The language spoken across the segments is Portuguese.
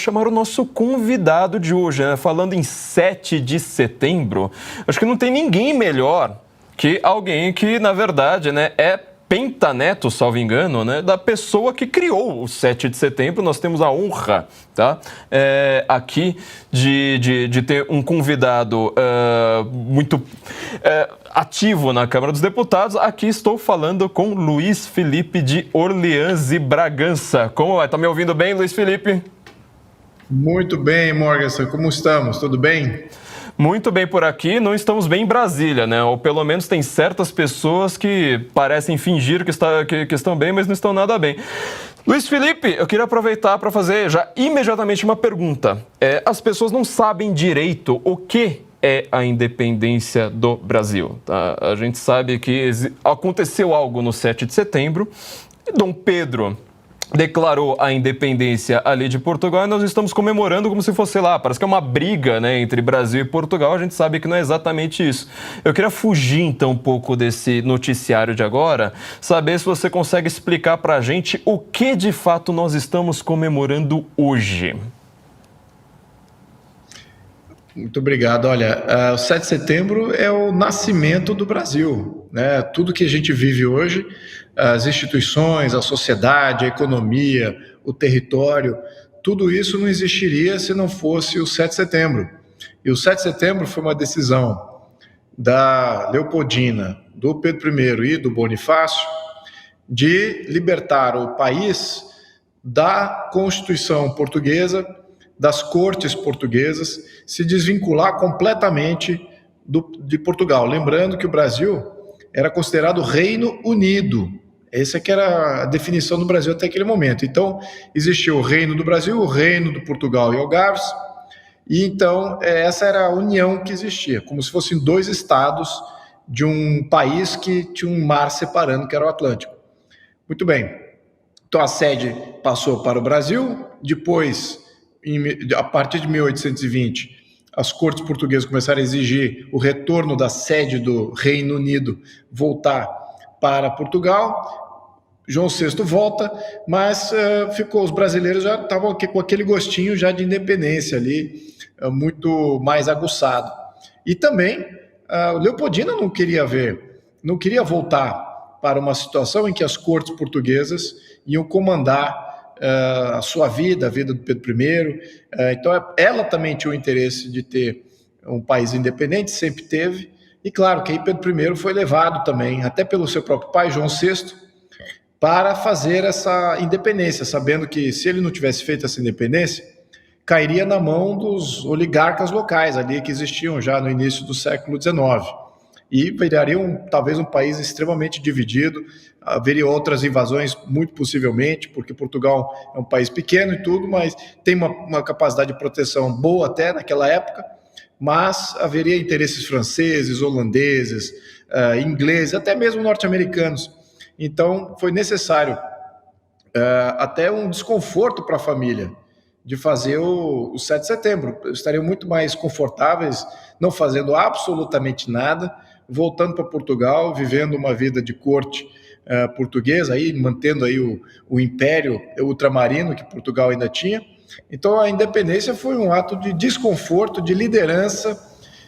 chamar o nosso convidado de hoje, né? Falando em 7 de setembro, acho que não tem ninguém melhor que alguém que, na verdade, né, é pentaneto, salvo engano, né, da pessoa que criou o 7 de setembro. Nós temos a honra, tá, aqui de ter um convidado muito ativo na Câmara dos Deputados. Aqui estou falando com Luiz Felipe de Orleans e Bragança. Como vai? Tá me ouvindo bem, Luiz Felipe? Muito bem, Morgenson. Como estamos? Tudo bem? Muito bem por aqui, não estamos bem em Brasília, né? Ou pelo menos tem certas pessoas que parecem fingir que estão bem, mas não estão nada bem. Luiz Felipe, eu queria aproveitar para fazer já imediatamente uma pergunta. As pessoas não sabem direito o que é a independência do Brasil, tá? A gente sabe que aconteceu algo no 7 de setembro e Dom Pedro declarou a independência ali de Portugal e nós estamos comemorando como se fosse lá. Parece que é uma briga, né, entre Brasil e Portugal. A gente sabe que não é exatamente isso. Eu queria fugir, então, um pouco desse noticiário de agora, saber se você consegue explicar para a gente o que, de fato, nós estamos comemorando hoje. Muito obrigado. Olha, o 7 de setembro é o nascimento do Brasil, né? Tudo que a gente vive hoje, as instituições, a sociedade, a economia, o território, tudo isso não existiria se não fosse o 7 de setembro. E o 7 de setembro foi uma decisão da Leopoldina, do Pedro I e do Bonifácio de libertar o país da Constituição portuguesa, das cortes portuguesas, se desvincular completamente de Portugal. Lembrando que o Brasil era considerado Reino Unido. Essa que era a definição do Brasil até aquele momento. Então, existiu o Reino do Brasil, o Reino do Portugal e Algarves, e então essa era a união que existia, como se fossem dois estados de um país que tinha um mar separando, que era o Atlântico. Muito bem. Então, a sede passou para o Brasil, depois, a partir de 1820, as cortes portuguesas começaram a exigir o retorno da sede do Reino Unido voltar para Portugal. João VI volta, mas os brasileiros já estavam com aquele gostinho já de independência ali, muito mais aguçado. E também, Leopoldina não queria voltar para uma situação em que as cortes portuguesas iam comandar a sua vida, a vida do Pedro I. Então, ela também tinha o interesse de ter um país independente, sempre teve. E claro que aí Pedro I foi levado também, até pelo seu próprio pai, João VI, para fazer essa independência, sabendo que se ele não tivesse feito essa independência, cairia na mão dos oligarcas locais ali que existiam já no início do século XIX. E viraria talvez um país extremamente dividido, haveria outras invasões, muito possivelmente, porque Portugal é um país pequeno e tudo, mas tem uma capacidade de proteção boa até naquela época, mas haveria interesses franceses, holandeses, ingleses, até mesmo norte-americanos. Então, foi necessário até um desconforto para a família de fazer o 7 de setembro. Estariam muito mais confortáveis, não fazendo absolutamente nada, voltando para Portugal, vivendo uma vida de corte portuguesa, aí, mantendo aí o império ultramarino que Portugal ainda tinha. Então, a independência foi um ato de desconforto, de liderança,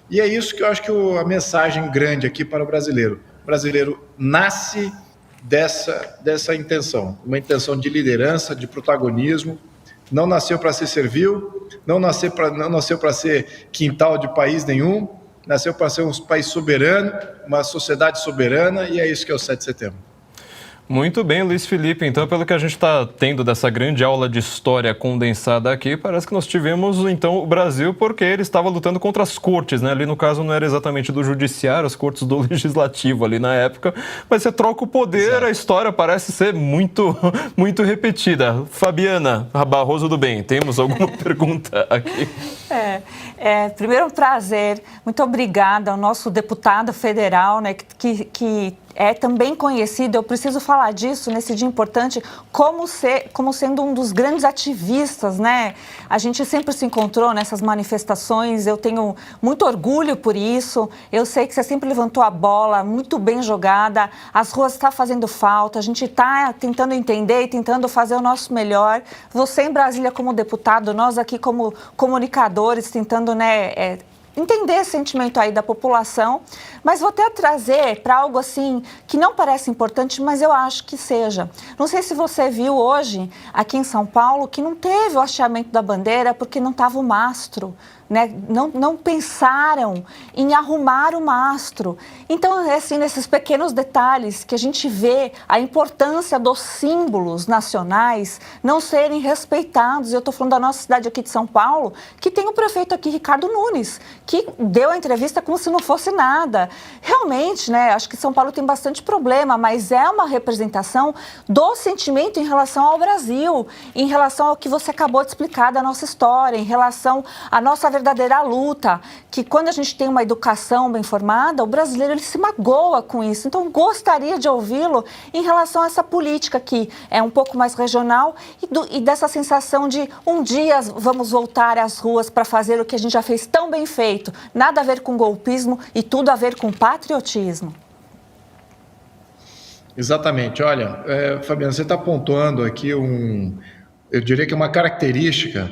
e é isso que eu acho que a mensagem grande aqui para o brasileiro. O brasileiro nasce dessa intenção, uma intenção de liderança, de protagonismo. Não nasceu para ser servil, não nasceu para ser quintal de país nenhum, nasceu para ser um país soberano, uma sociedade soberana, e é isso que é o 7 de setembro. Muito bem, Luiz Felipe. Então, pelo que a gente está tendo dessa grande aula de história condensada aqui, parece que nós tivemos, então, o Brasil porque ele estava lutando contra as cortes, né? Ali, no caso, não era exatamente do judiciário, as cortes do legislativo ali na época, mas você troca o poder, exato. A história parece ser muito, muito repetida. Fabiana Barroso do Bem, temos alguma pergunta aqui? Primeiro, um prazer. Muito obrigada ao nosso deputado federal, né, que é também conhecido, eu preciso falar disso nesse dia importante, como sendo um dos grandes ativistas, né? A gente sempre se encontrou nessas manifestações, eu tenho muito orgulho por isso, eu sei que você sempre levantou a bola, muito bem jogada, as ruas estão fazendo falta, a gente está tentando entender e tentando fazer o nosso melhor. Você em Brasília como deputado, nós aqui como comunicadores, tentando, né, entender esse sentimento aí da população, mas vou até trazer para algo assim que não parece importante, mas eu acho que seja. Não sei se você viu hoje, aqui em São Paulo, que não teve o hasteamento da bandeira porque não estava o mastro, né? Não pensaram em arrumar o mastro. Então, é assim, nesses pequenos detalhes que a gente vê a importância dos símbolos nacionais não serem respeitados. Eu estou falando da nossa cidade aqui de São Paulo, que tem o prefeito aqui, Ricardo Nunes, que deu a entrevista como se não fosse nada. Realmente, né, acho que São Paulo tem bastante problema, mas é uma representação do sentimento em relação ao Brasil, em relação ao que você acabou de explicar da nossa história, em relação à nossa verdadeira luta, que quando a gente tem uma educação bem formada, o brasileiro ele se magoa com isso. Então, gostaria de ouvi-lo em relação a essa política que é um pouco mais regional e dessa sensação de um dia vamos voltar às ruas para fazer o que a gente já fez tão bem feito. Nada a ver com golpismo e tudo a ver com patriotismo. Exatamente. Olha, Fabiana, você está pontuando aqui eu diria que uma característica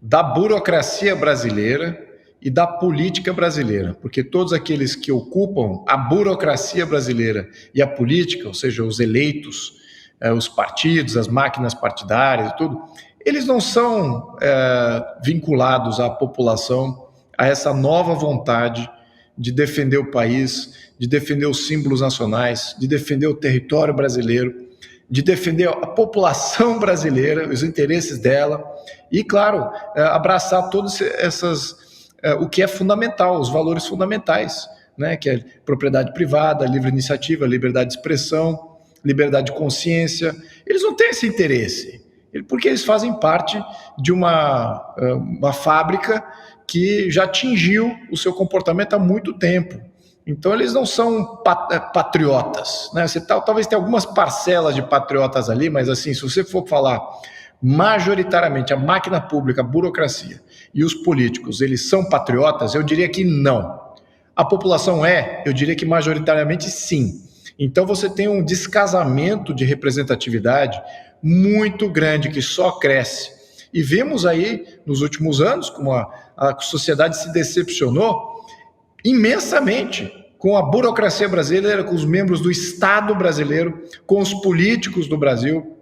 da burocracia brasileira e da política brasileira, porque todos aqueles que ocupam a burocracia brasileira e a política, ou seja, os eleitos, os partidos, as máquinas partidárias e tudo, eles não são vinculados à população, a essa nova vontade de defender o país, de defender os símbolos nacionais, de defender o território brasileiro, de defender a população brasileira, os interesses dela e, claro, abraçar todas o que é fundamental, os valores fundamentais, né, que é propriedade privada, livre iniciativa, liberdade de expressão, liberdade de consciência. Eles não têm esse interesse, porque eles fazem parte de uma fábrica que já atingiu o seu comportamento há muito tempo. Então, eles não são patriotas, né? Talvez tenha algumas parcelas de patriotas ali, mas assim, se você for falar majoritariamente a máquina pública, a burocracia e os políticos, eles são patriotas, eu diria que não. A população eu diria que majoritariamente sim. Então, você tem um descasamento de representatividade muito grande, que só cresce. E vimos aí, nos últimos anos, como a sociedade se decepcionou imensamente com a burocracia brasileira, com os membros do Estado brasileiro, com os políticos do Brasil,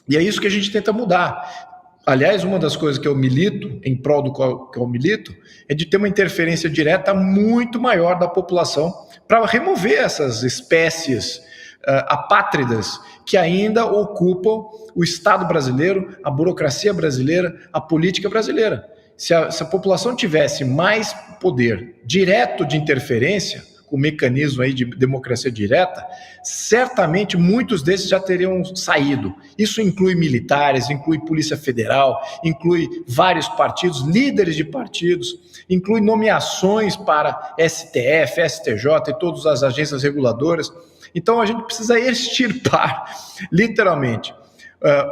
e é isso que a gente tenta mudar. Aliás, uma das coisas que eu milito, em prol do qual eu milito, é de ter uma interferência direta muito maior da população para remover essas espécies apátridas que ainda ocupam o Estado brasileiro, a burocracia brasileira, a política brasileira. Se a população tivesse mais poder direto de interferência, com o mecanismo aí de democracia direta, certamente muitos desses já teriam saído. Isso inclui militares, inclui Polícia Federal, inclui vários partidos, líderes de partidos, inclui nomeações para STF, STJ e todas as agências reguladoras. Então a gente precisa extirpar, literalmente,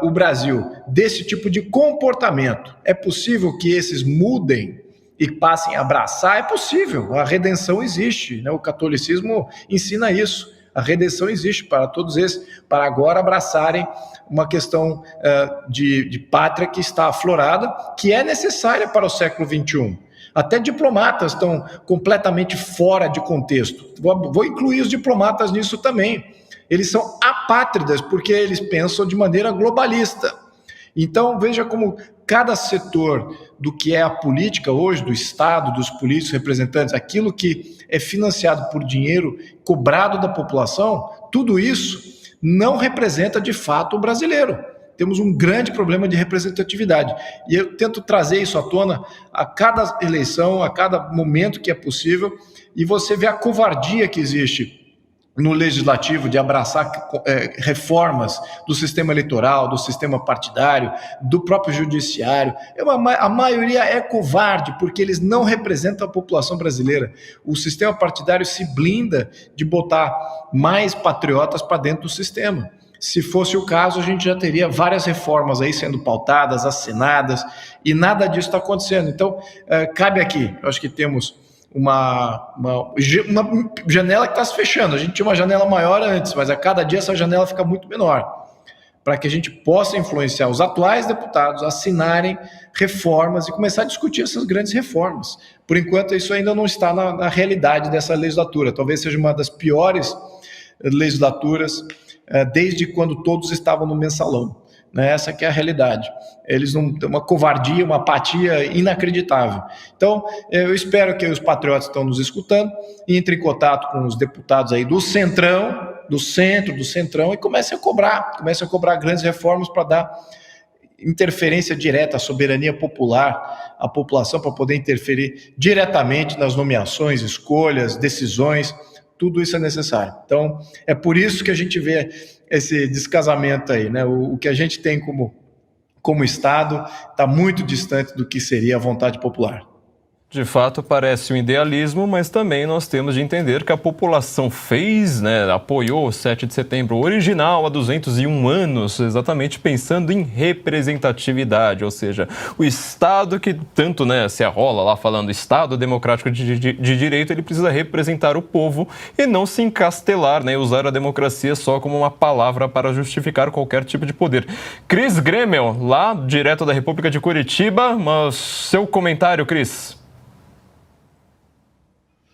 o Brasil desse tipo de comportamento. É possível que esses mudem e passem a abraçar? É possível, a redenção existe, né? O catolicismo ensina isso, a redenção existe para todos esses, para agora abraçarem uma questão de pátria que está aflorada, que é necessária para o século XXI. Até diplomatas estão completamente fora de contexto. Vou incluir os diplomatas nisso também. Eles são apátridas porque eles pensam de maneira globalista. Então, veja como cada setor do que é a política hoje, do Estado, dos políticos representantes, aquilo que é financiado por dinheiro cobrado da população, tudo isso não representa de fato o brasileiro. Temos um grande problema de representatividade. E eu tento trazer isso à tona a cada eleição, a cada momento que é possível, e você vê a covardia que existe no legislativo de abraçar reformas do sistema eleitoral, do sistema partidário, do próprio judiciário. A maioria é covarde, porque eles não representam a população brasileira. O sistema partidário se blinda de botar mais patriotas para dentro do sistema. Se fosse o caso, a gente já teria várias reformas aí sendo pautadas, assinadas, e nada disso está acontecendo. Então, cabe aqui, eu acho que temos uma janela que está se fechando. A gente tinha uma janela maior antes, mas a cada dia essa janela fica muito menor, para que a gente possa influenciar os atuais deputados a assinarem reformas e começar a discutir essas grandes reformas. Por enquanto, isso ainda não está na realidade dessa legislatura. Talvez seja uma das piores legislaturas desde quando todos estavam no mensalão. Essa que é a realidade. Eles não têm uma covardia, uma apatia inacreditável. Então, eu espero que os patriotas que estão nos escutando entrem em contato com os deputados aí do Centrão, do Centrão, e comecem a cobrar grandes reformas para dar interferência direta à soberania popular, à população, para poder interferir diretamente nas nomeações, escolhas, decisões. Tudo isso é necessário. Então, é por isso que a gente vê esse descasamento aí, né? O que a gente tem como Estado está muito distante do que seria a vontade popular. De fato, parece um idealismo, mas também nós temos de entender que a população apoiou o 7 de setembro original há 201 anos, exatamente pensando em representatividade, ou seja, o Estado que tanto se arrola lá falando Estado democrático de direito, ele precisa representar o povo e não se encastelar, usar a democracia só como uma palavra para justificar qualquer tipo de poder. Cris Gremel, lá direto da República de Curitiba, mas seu comentário, Cris?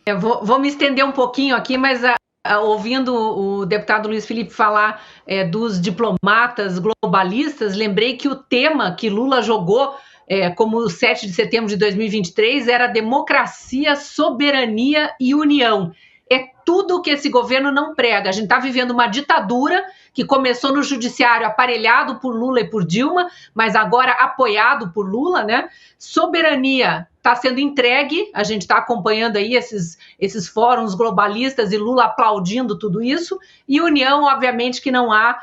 Eu vou me estender um pouquinho aqui, mas ouvindo o deputado Luiz Felipe falar dos diplomatas globalistas, lembrei que o tema que Lula jogou como o 7 de setembro de 2023 era democracia, soberania e união. É tudo que esse governo não prega. A gente está vivendo uma ditadura que começou no judiciário aparelhado por Lula e por Dilma, mas agora apoiado por Lula, né? Soberania está sendo entregue, a gente está acompanhando aí esses fóruns globalistas e Lula aplaudindo tudo isso, e união, obviamente, que não há,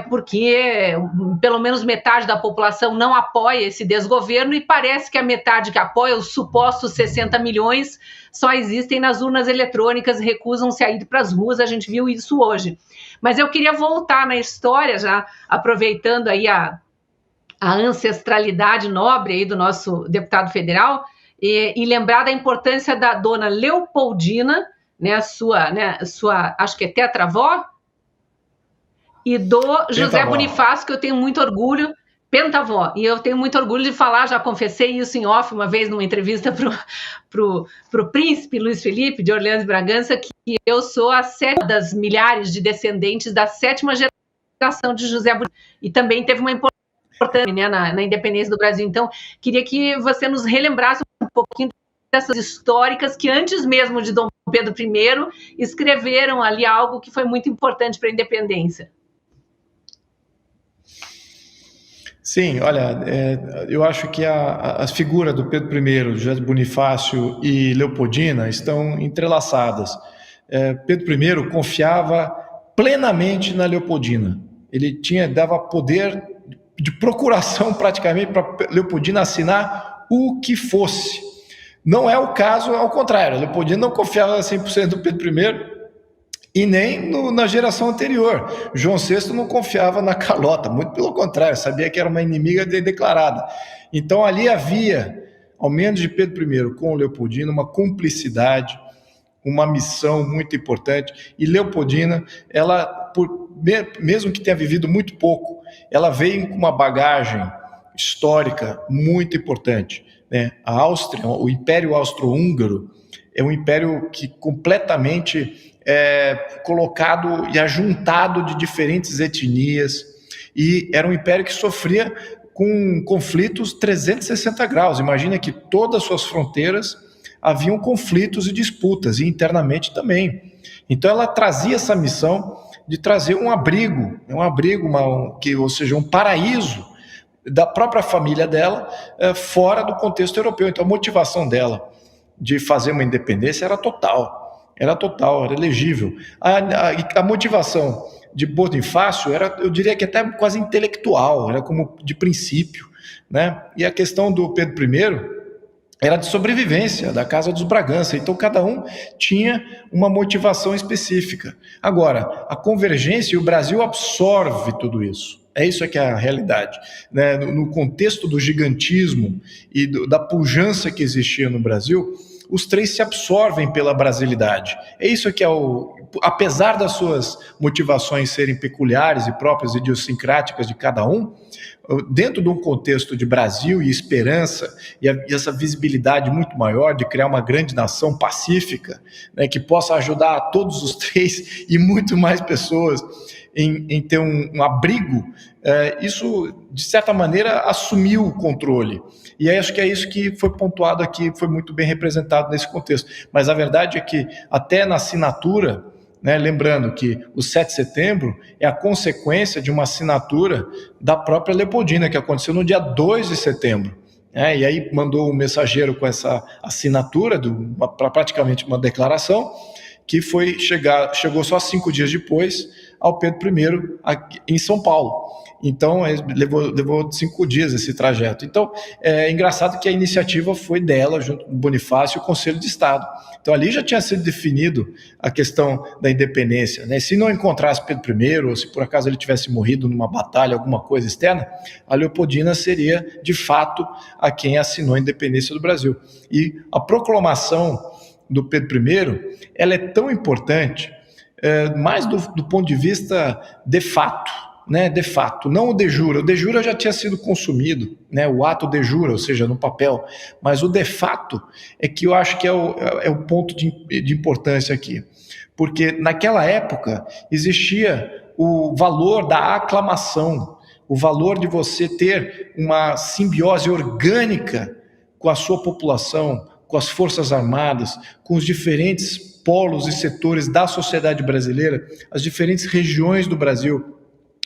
porque pelo menos metade da população não apoia esse desgoverno e parece que a metade que apoia, os supostos 60 milhões, só existem nas urnas eletrônicas, recusam-se a ir para as ruas, a gente viu isso hoje. Mas eu queria voltar na história, já aproveitando aí a ancestralidade nobre aí do nosso deputado federal, e lembrar da importância da dona Leopoldina, sua, acho que é tetravó, e do José Bonifácio, que eu tenho muito orgulho, pentavó, e eu tenho muito orgulho de falar, já confessei isso em off uma vez numa entrevista pro príncipe Luiz Felipe, de Orleans e Bragança, que eu sou a 7 das milhares de descendentes da 7ª geração de José Bonifácio, e também teve uma importância na independência do Brasil. Então, queria que você nos relembrasse um pouquinho dessas históricas que antes mesmo de Dom Pedro I escreveram ali algo que foi muito importante para a independência. Sim, olha, eu acho que a figura do Pedro I, José Bonifácio e Leopoldina estão entrelaçadas. Pedro I confiava plenamente na Leopoldina. Ele dava poder de procuração praticamente para Leopoldina assinar o que fosse. Não é o caso, ao contrário, a Leopoldina não confiava 100% do Pedro I e nem na geração anterior. João VI não confiava na Carlota, muito pelo contrário, sabia que era uma inimiga declarada. Então ali havia, ao menos de Pedro I com Leopoldina, uma cumplicidade, uma missão muito importante, e Leopoldina, ela, mesmo que tenha vivido muito pouco, ela veio com uma bagagem histórica muito importante, né? A Áustria, o Império Austro-Húngaro, é um império que completamente colocado e ajuntado de diferentes etnias, e era um império que sofria com conflitos 360 graus. Imagina que todas as suas fronteiras haviam conflitos e disputas, e internamente também. Então ela trazia essa missão de trazer um abrigo, ou seja, um paraíso da própria família dela fora do contexto europeu. Então a motivação dela de fazer uma independência era total. era total, era elegível. A motivação de Bonifácio era, eu diria que até quase intelectual, era como de princípio, né? E a questão do Pedro I era de sobrevivência da Casa dos Bragança, então cada um tinha uma motivação específica. Agora, a convergência, e o Brasil absorve tudo isso. É isso que é a realidade, né? No contexto do gigantismo e da pujança que existia no Brasil, os três se absorvem pela brasilidade. É isso que é apesar das suas motivações serem peculiares e próprias, idiosincráticas de cada um, dentro de um contexto de Brasil e esperança e essa visibilidade muito maior de criar uma grande nação pacífica, né, que possa ajudar a todos os três e muito mais pessoas em ter um abrigo, isso, de certa maneira, assumiu o controle. E acho que é isso que foi pontuado aqui, foi muito bem representado nesse contexto. Mas a verdade é que, até na assinatura, né, lembrando que o 7 de setembro é a consequência de uma assinatura da própria Leopoldina, que aconteceu no dia 2 de setembro. E aí mandou um mensageiro com essa assinatura, para praticamente uma declaração, que chegou só 5 dias depois ao Pedro I aqui em São Paulo. Então, levou 5 dias esse trajeto. Então, é engraçado que a iniciativa foi dela, junto com o Bonifácio e o Conselho de Estado. Então, ali já tinha sido definido a questão da independência, né? Se não encontrasse Pedro I, ou se por acaso ele tivesse morrido numa batalha, alguma coisa externa, a Leopoldina seria, de fato, a quem assinou a independência do Brasil. E a proclamação do Pedro I, ela é tão importante, mais do ponto de vista de fato, né, de fato, não o de jure. O de jure já tinha sido consumido, né, o ato de jure, ou seja, no papel, mas o de fato é que eu acho que é o ponto de importância aqui, porque naquela época existia o valor da aclamação, o valor de você ter uma simbiose orgânica com a sua população, com as Forças Armadas, com os diferentes polos e setores da sociedade brasileira, as diferentes regiões do Brasil.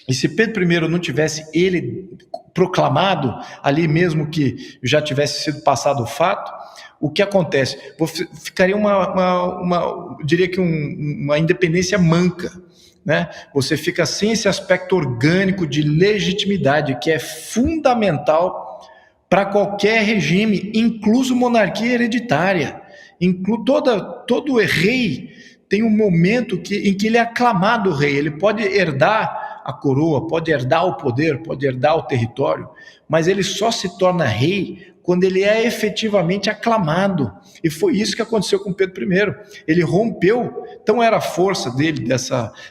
E se Pedro I não tivesse ele proclamado, ali mesmo que já tivesse sido passado o fato, o que acontece? Ficaria diria que uma independência manca, né? Você fica sem esse aspecto orgânico de legitimidade, que é fundamental para qualquer regime, incluso monarquia hereditária. Todo rei tem um momento em que ele é aclamado rei, ele pode herdar a coroa, pode herdar o poder, pode herdar o território, mas ele só se torna rei quando ele é efetivamente aclamado. E foi isso que aconteceu com Pedro I. Ele rompeu, então era a força dele,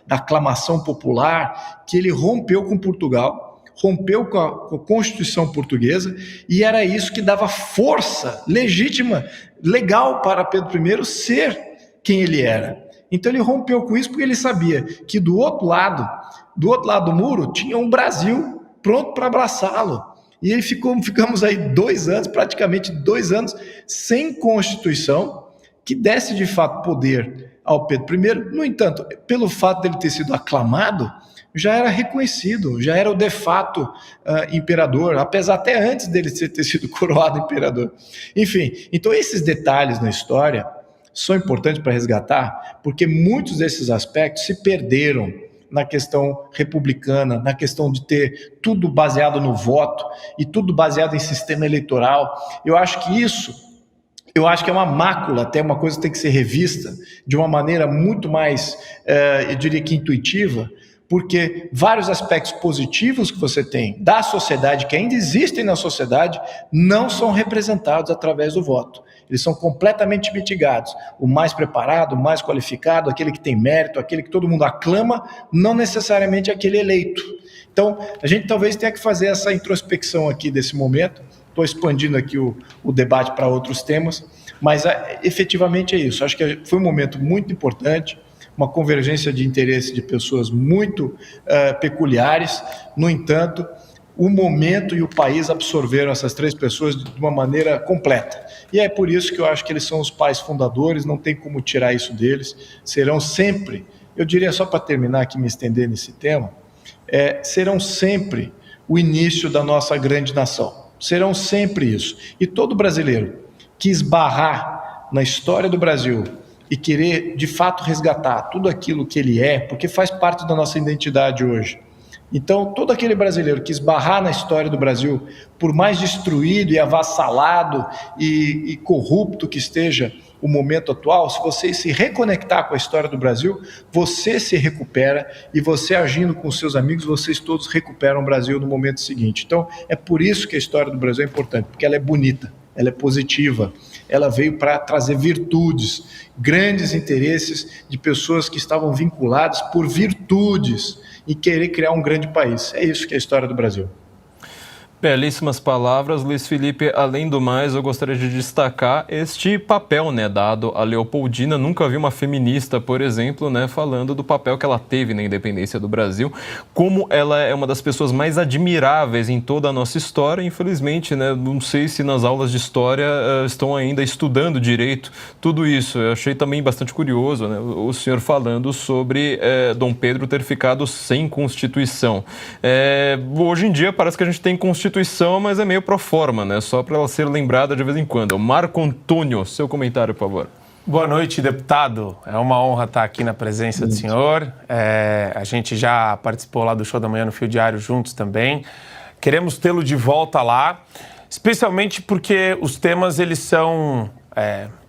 da aclamação popular, que ele rompeu com Portugal, rompeu com a Constituição portuguesa, e era isso que dava força legítima, legal para Pedro I ser quem ele era. Então ele rompeu com isso porque ele sabia que do outro lado do muro tinha um Brasil pronto para abraçá-lo. E aí ficamos aí 2 anos, praticamente 2 anos, sem Constituição que desse de fato poder ao Pedro I. No entanto, pelo fato dele ter sido aclamado, já era reconhecido, já era o de fato imperador, apesar até antes dele ter sido coroado imperador. Enfim, então esses detalhes na história são importantes para resgatar, porque muitos desses aspectos se perderam na questão republicana, na questão de ter tudo baseado no voto e tudo baseado em sistema eleitoral. Eu acho que é uma mácula, até uma coisa que tem que ser revista de uma maneira muito mais, eu diria que intuitiva, porque vários aspectos positivos que você tem da sociedade, que ainda existem na sociedade, não são representados através do voto. Eles são completamente mitigados. O mais preparado, o mais qualificado, aquele que tem mérito, aquele que todo mundo aclama, não necessariamente aquele eleito. Então, a gente talvez tenha que fazer essa introspecção aqui desse momento. Estou expandindo aqui o debate para outros temas, mas efetivamente é isso. Acho que foi um momento muito importante, uma convergência de interesse de pessoas muito peculiares. No entanto, o momento e o país absorveram essas 3 pessoas de uma maneira completa. E é por isso que eu acho que eles são os pais fundadores, não tem como tirar isso deles, serão sempre, eu diria só para terminar aqui, me estender nesse tema, serão sempre o início da nossa grande nação, serão sempre isso. E todo brasileiro que esbarrar na história do Brasil e querer, de fato, resgatar tudo aquilo que ele é, porque faz parte da nossa identidade hoje. Então, todo aquele brasileiro que esbarrar na história do Brasil, por mais destruído e avassalado e corrupto que esteja o momento atual, se você se reconectar com a história do Brasil, você se recupera, e você agindo com seus amigos, vocês todos recuperam o Brasil no momento seguinte. Então, é por isso que a história do Brasil é importante, porque ela é bonita, ela é positiva, ela veio para trazer virtudes, grandes interesses de pessoas que estavam vinculadas por virtudes e querer criar um grande país. É isso que é a história do Brasil. Belíssimas palavras, Luiz Felipe. Além do mais, eu gostaria de destacar este papel, né, dado a Leopoldina. Nunca vi uma feminista, por exemplo, né, falando do papel que ela teve na independência do Brasil, como ela é uma das pessoas mais admiráveis em toda a nossa história. Infelizmente, né, não sei se nas aulas de história estão ainda estudando direito tudo isso. Eu achei também bastante curioso, né, o senhor falando sobre Dom Pedro ter ficado sem Constituição. Hoje em dia parece que a gente tem Constituição, mas é meio pro forma, né? Só para ela ser lembrada de vez em quando. Marco Antônio, seu comentário, por favor. Boa noite, deputado. É uma honra estar aqui na presença do senhor. A gente já participou lá do Show da Manhã no Fio Diário juntos também. Queremos tê-lo de volta lá, especialmente porque os temas eles são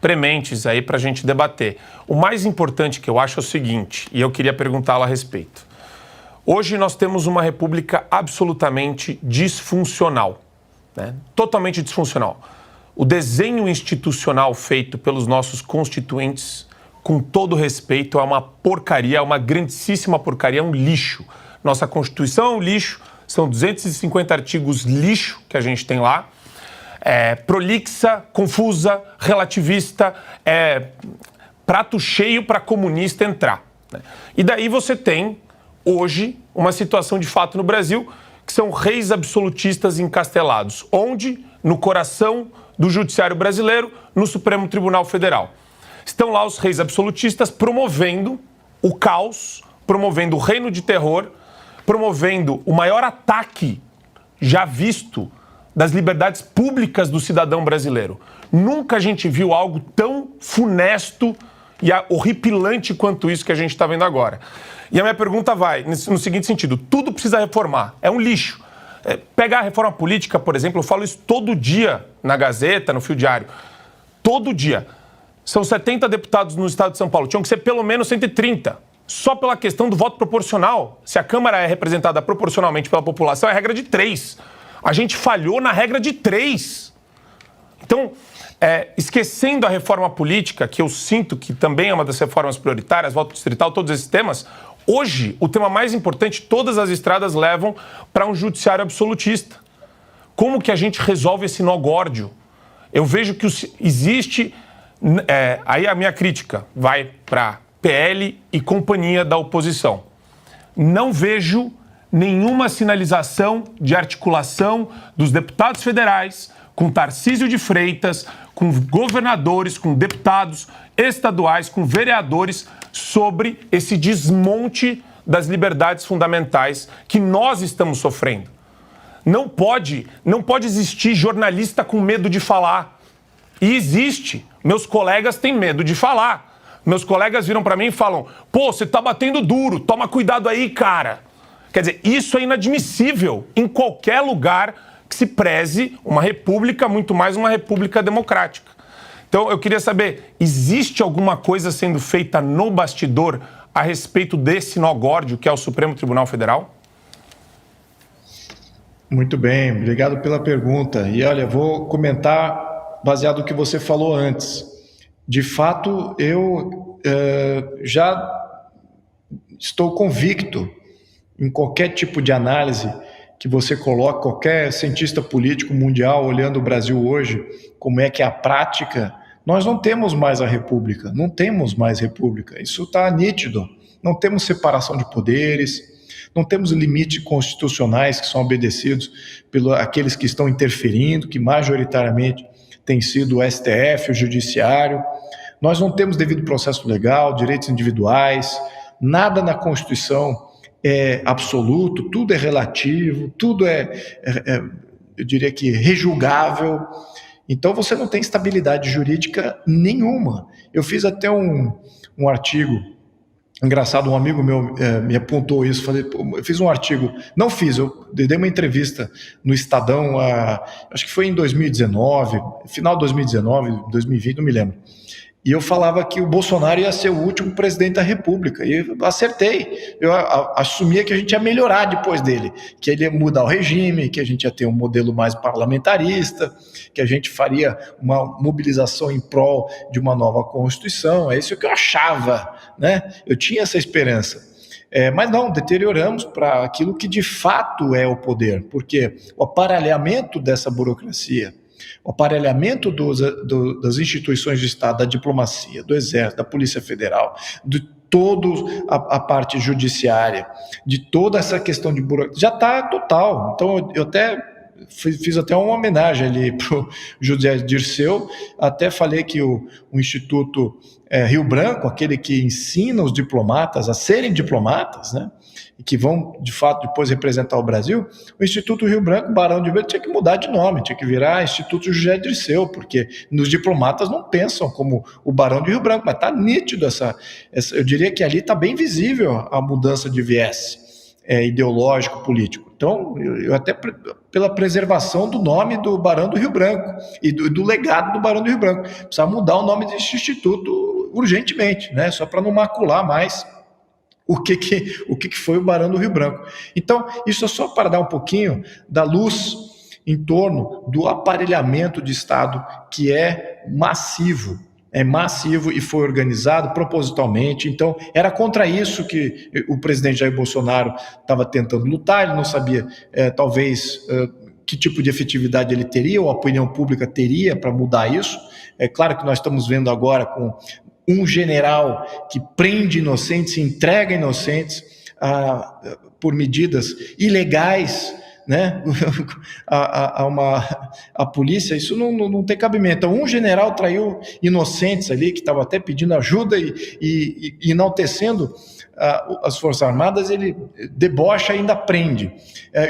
prementes aí para a gente debater. O mais importante que eu acho é o seguinte, e eu queria perguntá-lo a respeito. Hoje nós temos uma república absolutamente disfuncional, né? Totalmente disfuncional. O desenho institucional feito pelos nossos constituintes, com todo respeito, é uma porcaria, é uma grandíssima porcaria, é um lixo. Nossa Constituição é um lixo, são 250 artigos lixo que a gente tem lá, prolixa, confusa, relativista, prato cheio para comunista entrar, né? E daí você tem hoje uma situação de fato no Brasil, que são reis absolutistas encastelados. Onde? No coração do judiciário brasileiro, no Supremo Tribunal Federal. Estão lá os reis absolutistas promovendo o caos, promovendo o reino de terror, promovendo o maior ataque já visto das liberdades públicas do cidadão brasileiro. Nunca a gente viu algo tão funesto e horripilante quanto isso que a gente está vendo agora. E a minha pergunta vai no seguinte sentido: tudo precisa reformar, é um lixo. Pegar a reforma política, por exemplo, eu falo isso todo dia na Gazeta, no Fio Diário. Todo dia. São 70 deputados no estado de São Paulo, tinham que ser pelo menos 130. Só pela questão do voto proporcional. Se a Câmara é representada proporcionalmente pela população, é regra de 3. A gente falhou na regra de 3. Então, esquecendo a reforma política, que eu sinto que também é uma das reformas prioritárias, voto distrital, todos esses temas, hoje, o tema mais importante, todas as estradas levam para um judiciário absolutista. Como que a gente resolve esse nó górdio? Eu vejo que existe... aí a minha crítica vai para PL e companhia da oposição. Não vejo nenhuma sinalização de articulação dos deputados federais com Tarcísio de Freitas, com governadores, com deputados estaduais, com vereadores, sobre esse desmonte das liberdades fundamentais que nós estamos sofrendo. Não pode existir jornalista com medo de falar. E existe. Meus colegas têm medo de falar. Meus colegas viram para mim e falam: pô, você tá batendo duro, toma cuidado aí, cara. Quer dizer, isso é inadmissível em qualquer lugar que se preze uma república, muito mais uma república democrática. Então, eu queria saber, existe alguma coisa sendo feita no bastidor a respeito desse nó górdio que é o Supremo Tribunal Federal? Muito bem, obrigado pela pergunta. E olha, vou comentar baseado no que você falou antes. De fato, eu já estou convicto em qualquer tipo de análise que você coloque, qualquer cientista político mundial olhando o Brasil hoje, como é que é a prática, nós não temos mais a república, não temos mais república, isso está nítido, não temos separação de poderes, não temos limites constitucionais que são obedecidos por aqueles que estão interferindo, que majoritariamente tem sido o STF, o Judiciário, nós não temos devido processo legal, direitos individuais, nada na Constituição é absoluto, tudo é relativo, tudo eu diria que rejulgável. Então você não tem estabilidade jurídica nenhuma. Eu fiz até um artigo, engraçado, um amigo meu me apontou isso, eu fiz um artigo, eu dei uma entrevista no Estadão, acho que foi em 2019, final de 2019, 2020, não me lembro. E eu falava que o Bolsonaro ia ser o último presidente da República. E eu acertei. Eu assumia que a gente ia melhorar depois dele, que ele ia mudar o regime, que a gente ia ter um modelo mais parlamentarista, que a gente faria uma mobilização em prol de uma nova Constituição. É isso que eu achava, né? Eu tinha essa esperança. Mas não, deterioramos para aquilo que de fato é o poder, porque o aparelhamento dessa burocracia, o aparelhamento das instituições de Estado, da diplomacia, do Exército, da Polícia Federal, de toda a parte judiciária, de toda essa questão de burocracia, já está total. Então, eu até fiz até uma homenagem ali para o José Dirceu, até falei que o Instituto Rio Branco, aquele que ensina os diplomatas a serem diplomatas, né? E que vão, de fato, depois representar o Brasil, o Instituto Rio Branco, Barão de Ribeiro, tinha que mudar de nome, tinha que virar Instituto José Dirceu, porque os diplomatas não pensam como o Barão de Rio Branco, mas está nítido eu diria que ali está bem visível a mudança de viés ideológico, político. Então, eu até pela preservação do nome do Barão do Rio Branco e do legado do Barão do Rio Branco, precisa mudar o nome desse instituto urgentemente, né? Só para não macular mais o que foi o Barão do Rio Branco. Então, isso é só para dar um pouquinho da luz em torno do aparelhamento de Estado que é massivo e foi organizado propositalmente. Então, era contra isso que o presidente Jair Bolsonaro estava tentando lutar. Ele não sabia, talvez, que tipo de efetividade ele teria, ou a opinião pública teria para mudar isso. É claro que nós estamos vendo agora com um general que prende inocentes, entrega inocentes por medidas ilegais, né? a polícia, isso não tem cabimento. Então, um general traiu inocentes ali, que estavam até pedindo ajuda e enaltecendo as Forças Armadas, ele debocha e ainda prende.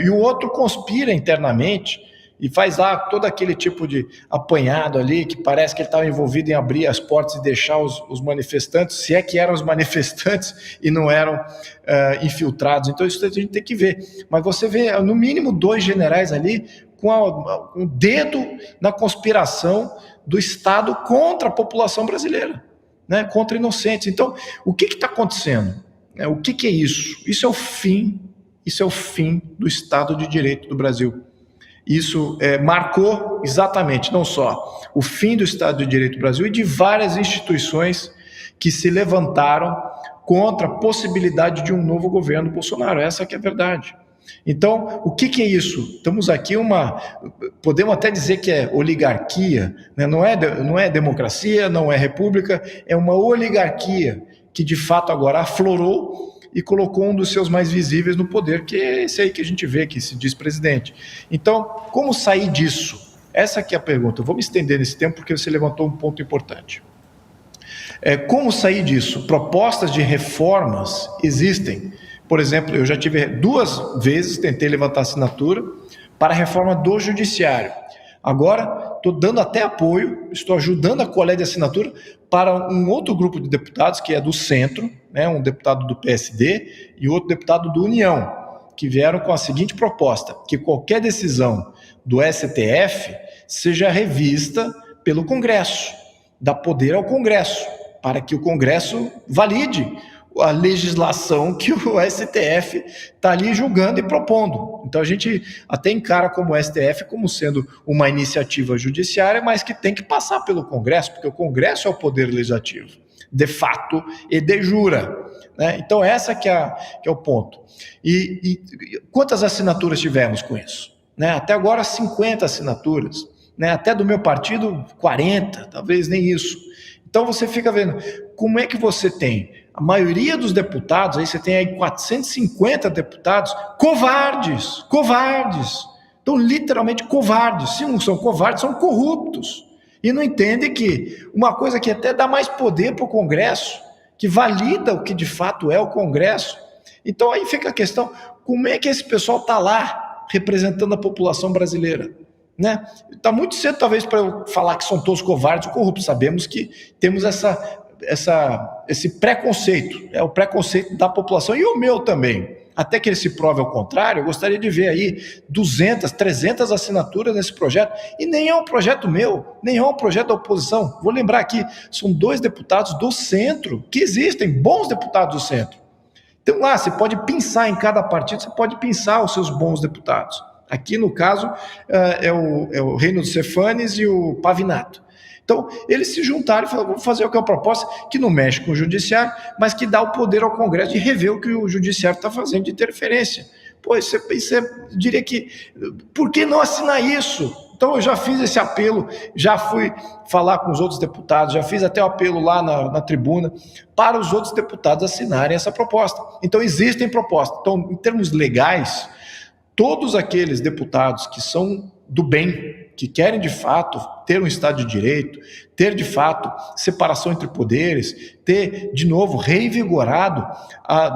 E o outro conspira internamente e faz lá todo aquele tipo de apanhado ali, que parece que ele estava envolvido em abrir as portas e deixar os manifestantes, se é que eram os manifestantes e não eram infiltrados. Então isso a gente tem que ver. Mas você vê, no mínimo, 2 generais ali com um dedo na conspiração do Estado contra a população brasileira, né? Contra inocentes. Então, o que está acontecendo? O que é isso? Isso é o fim do Estado de Direito do Brasil. Isso marcou exatamente não só o fim do Estado de Direito do Brasil e de várias instituições que se levantaram contra a possibilidade de um novo governo Bolsonaro. Essa que é a verdade. Então, o que é isso? Estamos aqui podemos até dizer que é oligarquia, né? Não é democracia, não é república, é uma oligarquia que de fato agora aflorou e colocou um dos seus mais visíveis no poder, que é esse aí que a gente vê, que se diz presidente. Então, como sair disso? Essa aqui é a pergunta. Eu vou me estender nesse tempo porque você levantou um ponto importante. Como sair disso? Propostas de reformas existem. Por exemplo, eu já tive 2 vezes, tentei levantar assinatura para a reforma do judiciário. Agora, estou dando até apoio, estou ajudando a colher de assinatura para um outro grupo de deputados, que é do Centro, né, um deputado do PSD e outro deputado do União, que vieram com a seguinte proposta: que qualquer decisão do STF seja revista pelo Congresso, dá poder ao Congresso, para que o Congresso valide a legislação que o STF está ali julgando e propondo. Então a gente até encara como o STF como sendo uma iniciativa judiciária, mas que tem que passar pelo Congresso, porque o Congresso é o poder legislativo, de fato e de jura, né? Então essa que é o ponto. E quantas assinaturas tivemos com isso? Né? Até agora 50 assinaturas, né? Até do meu partido 40, talvez nem isso. Então você fica vendo como é que você tem a maioria dos deputados, aí você tem aí 450 deputados, covardes. Então, literalmente covardes. Se não são covardes, são corruptos. E não entendem que uma coisa que até dá mais poder para o Congresso, que valida o que de fato é o Congresso. Então, aí fica a questão, como é que esse pessoal está lá representando a população brasileira? né? Está muito cedo, talvez, para eu falar que são todos covardes ou corruptos. Sabemos que temos esse preconceito, o preconceito da população e o meu também. Até que ele se prove ao contrário, eu gostaria de ver aí 200, 300 assinaturas nesse projeto. E nem é um projeto meu, nem é um projeto da oposição. Vou lembrar aqui, são 2 deputados do centro, que existem, bons deputados do centro. Então lá, você pode pensar em cada partido, você pode pensar os seus bons deputados. Aqui, no caso, é o Reino Cefanes e o Pavinato. Então, eles se juntaram e falaram, vamos fazer o que é a proposta, que não mexe com o judiciário, mas que dá o poder ao Congresso de rever o que o judiciário está fazendo de interferência. Pô, eu diria que, por que não assinar isso? Então, eu já fiz esse apelo, já fui falar com os outros deputados, já fiz até o apelo lá na tribuna, para os outros deputados assinarem essa proposta. Então, existem propostas. Então, em termos legais, todos aqueles deputados que são do bem, que querem de fato ter um Estado de Direito, ter de fato separação entre poderes, ter de novo reinvigorado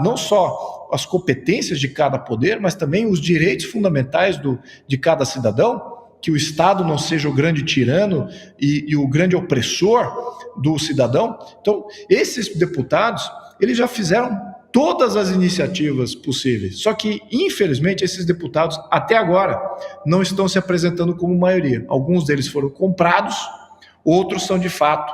não só as competências de cada poder, mas também os direitos fundamentais de cada cidadão, que o Estado não seja o grande tirano e o grande opressor do cidadão. Então, esses deputados, eles já fizeram todas as iniciativas possíveis. Só que, infelizmente, esses deputados, até agora, não estão se apresentando como maioria. Alguns deles foram comprados, outros são, de fato,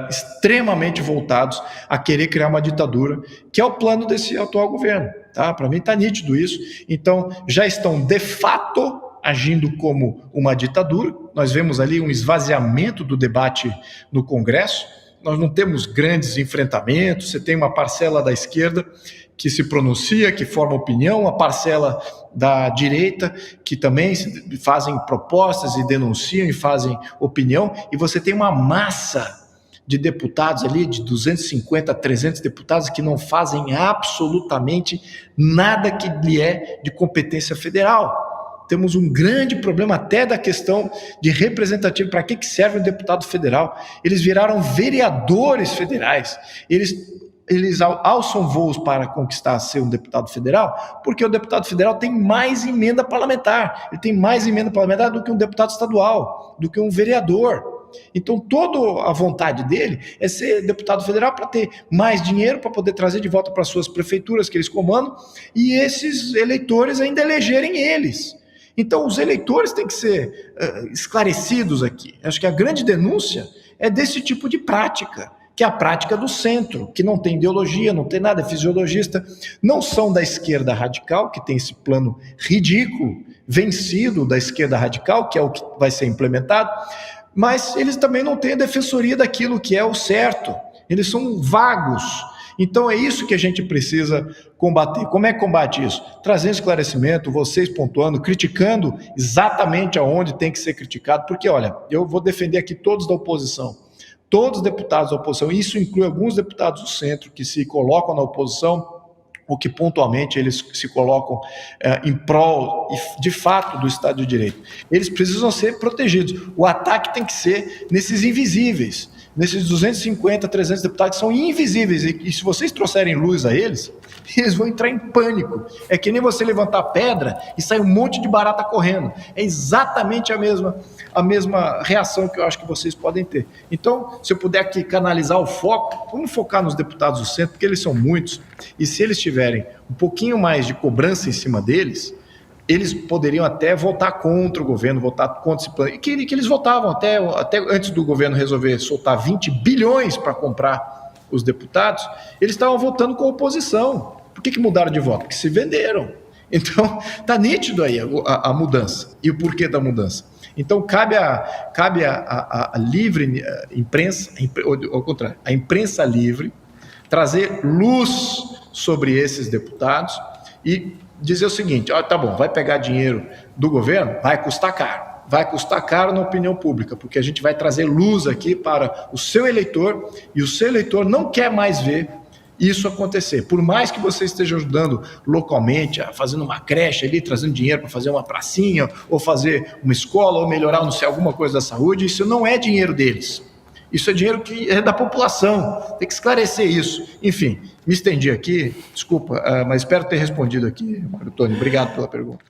extremamente voltados a querer criar uma ditadura, que é o plano desse atual governo. Tá? Para mim está nítido isso. Então, já estão, de fato, agindo como uma ditadura. Nós vemos ali um esvaziamento do debate no Congresso. Nós não temos grandes enfrentamentos, você tem uma parcela da esquerda que se pronuncia, que forma opinião, uma parcela da direita que também fazem propostas e denunciam e fazem opinião, e você tem uma massa de deputados ali, de 250 a 300 deputados que não fazem absolutamente nada que lhe é de competência federal. Temos um grande problema até da questão de representativo. Para que serve um deputado federal? Eles viraram vereadores federais. Eles alçam voos para conquistar ser um deputado federal, porque o deputado federal tem mais emenda parlamentar. Ele tem mais emenda parlamentar do que um deputado estadual, do que um vereador. Então, toda a vontade dele é ser deputado federal para ter mais dinheiro, para poder trazer de volta para suas prefeituras que eles comandam, e esses eleitores ainda elegerem eles. Então, os eleitores têm que ser esclarecidos aqui. Acho que a grande denúncia é desse tipo de prática, que é a prática do centro, que não tem ideologia, não tem nada, é fisiologista, não são da esquerda radical, que tem esse plano ridículo, vencido da esquerda radical, que é o que vai ser implementado, mas eles também não têm a defensoria daquilo que é o certo. Eles são vagos. Então é isso que a gente precisa combater. Como é que combate isso? Trazendo esclarecimento, vocês pontuando, criticando exatamente aonde tem que ser criticado, porque olha, eu vou defender aqui todos da oposição, todos os deputados da oposição, isso inclui alguns deputados do centro que se colocam na oposição, ou que pontualmente eles se colocam em prol, de fato, do Estado de Direito. Eles precisam ser protegidos. O ataque tem que ser nesses invisíveis, nesses 250, 300 deputados que são invisíveis, e se vocês trouxerem luz a eles vão entrar em pânico. É que nem você levantar pedra e sair um monte de barata correndo. É exatamente a mesma reação que eu acho que vocês podem ter. Então, se eu puder aqui canalizar o foco, vamos focar nos deputados do centro, porque eles são muitos, e se eles tiverem um pouquinho mais de cobrança em cima deles, eles poderiam até votar contra o governo, votar contra esse plano, e que eles votavam até antes do governo resolver soltar 20 bilhões para comprar os deputados, eles estavam votando com a oposição. Por que mudaram de voto? Porque se venderam. Então, está nítido aí a mudança, e o porquê da mudança. Então, cabe a livre imprensa, ao contrário, a imprensa livre, trazer luz sobre esses deputados e dizer o seguinte: tá bom, vai pegar dinheiro do governo? Vai custar caro. Vai custar caro na opinião pública, porque a gente vai trazer luz aqui para o seu eleitor, e o seu eleitor não quer mais ver isso acontecer. Por mais que você esteja ajudando localmente, fazendo uma creche ali, trazendo dinheiro para fazer uma pracinha, ou fazer uma escola, ou melhorar, não sei, alguma coisa da saúde, isso não é dinheiro deles. Isso é dinheiro que é da população. Tem que esclarecer isso. Enfim, me estendi aqui, desculpa, mas espero ter respondido aqui, Mário Tony. Obrigado pela pergunta.